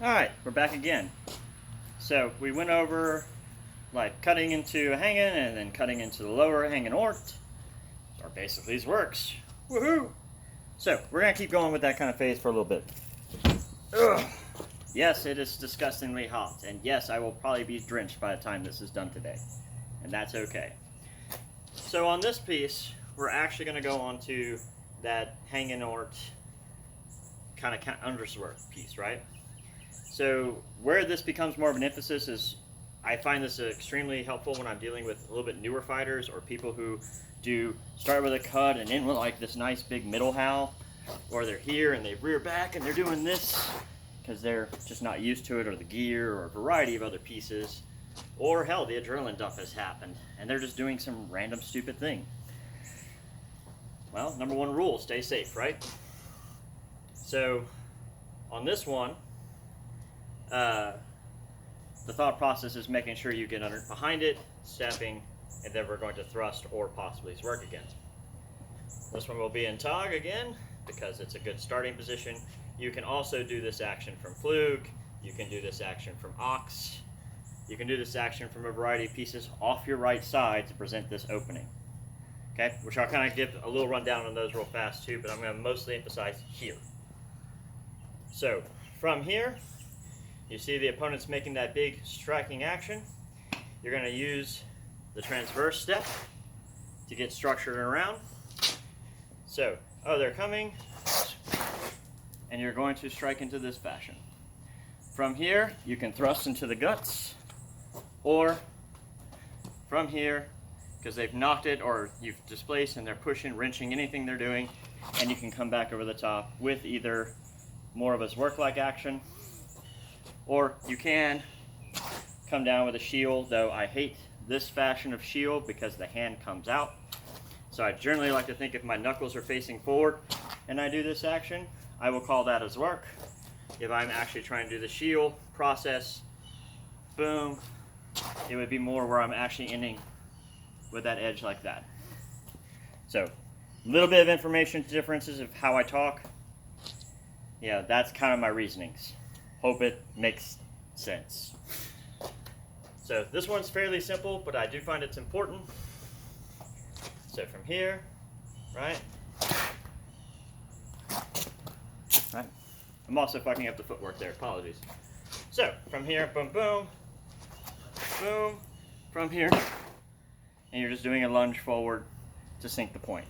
Alright, we're back again. So we went over like cutting into a hanging and then cutting into the lower hanging ort. Our base of these works. Woohoo! So we're gonna keep going with that kind of phase for a little bit. Ugh. Yes, it is disgustingly hot, and yes, I will probably be drenched by the time this is done today. And that's okay. So on this piece, we're actually gonna go on to that hanging ort kind of underswork piece, right? So where this becomes more of an emphasis is I find this extremely helpful when I'm dealing with a little bit newer fighters or people who do start with a cut and end with like this nice big middle howl, or they're here and they rear back and they're doing this because they're just not used to it, or the gear or a variety of other pieces, or hell, the adrenaline dump has happened and they're just doing some random stupid thing. Well, number one rule, stay safe, right? So on this one, the thought process is making sure you get under behind it, stepping, and then we're going to thrust or possibly work again. This one will be in tog again because it's a good starting position. You can also do this action from fluke. You can do this action from ox. You can do this action from a variety of pieces off your right side to present this opening. Okay, which I'll kind of give a little rundown on those real fast too, but I'm going to mostly emphasize here. So from here, you see the opponent's making that big striking action. You're going to use the transverse step to get structured around. So, they're coming, and you're going to strike into this fashion. From here, you can thrust into the guts, or from here, because they've knocked it or you've displaced and they're pushing, wrenching, anything they're doing, and you can come back over the top with either more of a work-like action, or you can come down with a shield, though I hate this fashion of shield because the hand comes out. So I generally like to think if my knuckles are facing forward and I do this action, I will call that as work. If I'm actually trying to do the shield process, boom, it would be more where I'm actually ending with that edge like that. So a little bit of information differences of how I talk. Yeah, that's kind of my reasonings. Hope it makes sense. So this one's fairly simple, but I do find it's important. So from here, right? Right. I'm also fucking up the footwork there, apologies. So from here, boom, boom, boom, from here, and you're just doing a lunge forward to sink the point.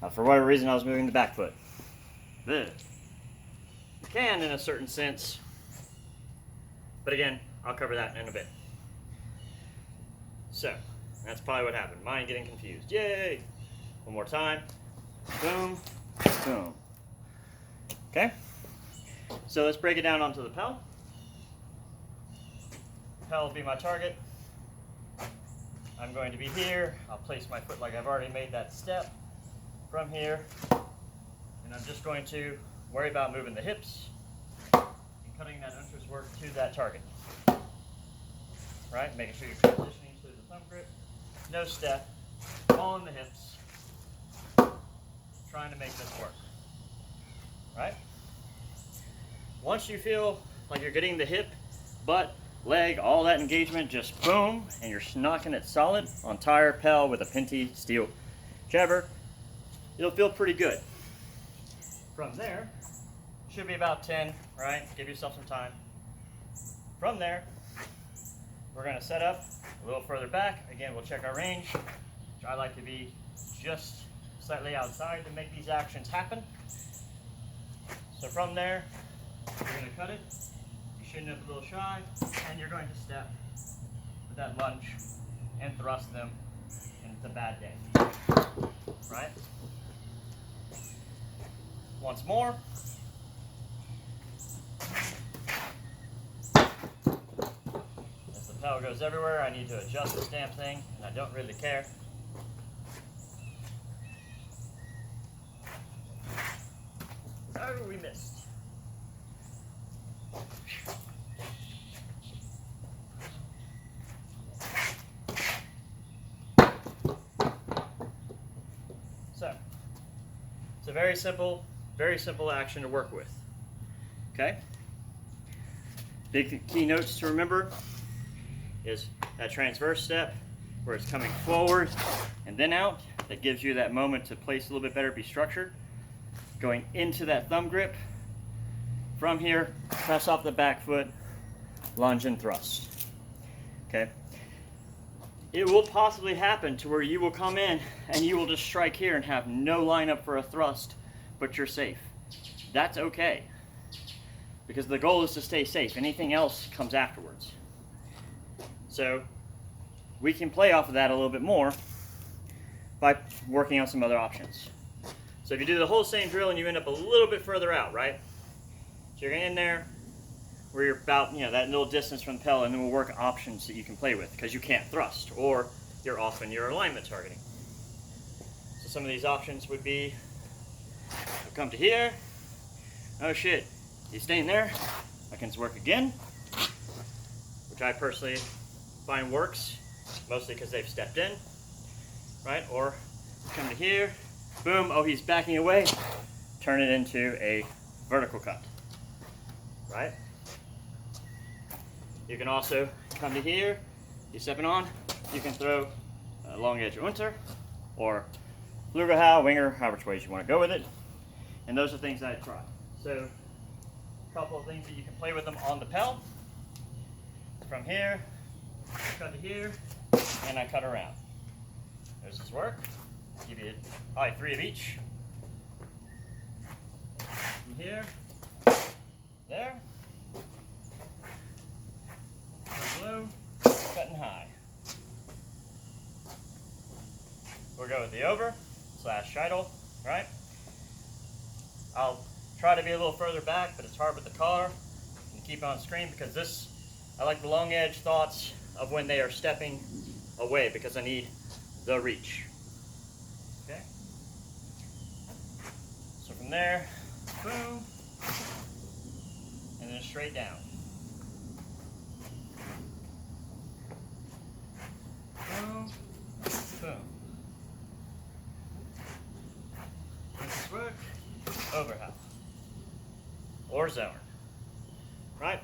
Now, for whatever reason, I was moving the back foot. Ugh. You can in a certain sense, but again, I'll cover that in a bit. So, that's probably what happened. Mind getting confused. Yay! One more time. Boom, boom. Okay? So let's break it down onto the Pel. Pel will be my target. I'm going to be here. I'll place my foot like I've already made that step from here. And I'm just going to worry about moving the hips and cutting that underswork to that target. Right? Making sure you're transitioning to the thumb grip. No step. On the hips. Trying to make this work. Right? Once you feel like you're getting the hip, butt, leg, all that engagement, just boom, and you're knocking it solid on tire Pel with a Penty steel jabber, it'll feel pretty good. From there, should be about 10, right? Give yourself some time. From there, we're going to set up a little further back. Again, we'll check our range, which I like to be just slightly outside to make these actions happen. So from there, you're going to cut it. You shouldn't have a little shy, and you're going to step with that lunge and thrust them, and it's a bad day. Right? Once more. As the Pel goes everywhere, I need to adjust this damn thing, and I don't really care. Oh, we missed. So, it's a very simple action to work with. Okay? Big key notes to remember is that transverse step where it's coming forward and then out. That gives you that moment to place a little bit better, be structured. Going into that thumb grip. From here, press off the back foot, lunge and thrust. Okay? It will possibly happen to where you will come in and you will just strike here and have no lineup for a thrust, but you're safe. That's okay, because the goal is to stay safe. Anything else comes afterwards. So we can play off of that a little bit more by working on some other options. So if you do the whole same drill and you end up a little bit further out, right? So you're in there where you're about, that little distance from the pedal, and then we'll work options that you can play with because you can't thrust or you're off in your alignment targeting. So some of these options would be, I'll come to here. Oh shit, he's staying there. I can work again, which I personally find works, mostly because they've stepped in, right? Or come to here, boom, oh he's backing away, turn it into a vertical cut, right? You can also come to here, you're stepping on, you can throw a long edge unter or Flügelhau, winger, however ways you want to go with it. And those are things I try. So a couple of things that you can play with them on the pedal. From here, cut to here, and I cut around. There's this work. Give you probably 3 of each. From here, there. Low, cutting high. We'll go with the over / Scheidel, right? I'll try to be a little further back, but it's hard with the car. And keep on screen because this, I like the long edge thoughts of when they are stepping away because I need the reach. Okay? So from there, boom, and then straight down. Boom, boom. This work, overhand. Or zone. Right?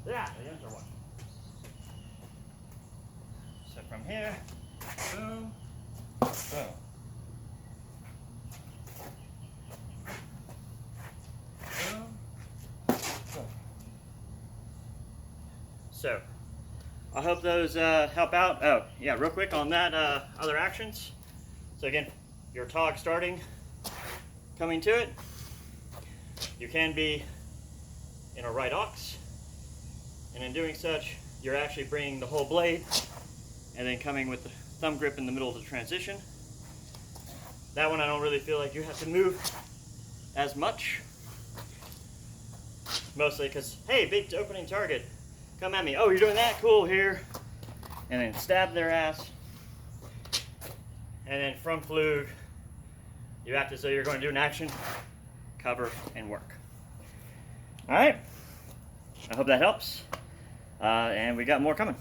Yeah, the other one. So from here, boom, boom. Boom, boom. So, I hope those help out. Oh, yeah, real quick on that, other actions. So again, your tog starting, coming to it. You can be in a right aux, and in doing such, you're actually bringing the whole blade and then coming with the thumb grip in the middle of the transition. That one I don't really feel like you have to move as much. Mostly because, hey, big opening target, come at me. Oh, you're doing that? Cool, here. And then stab their ass. And then from Flug, you act as though you're going to do an action, cover, and work. All right, I hope that helps. And we got more coming.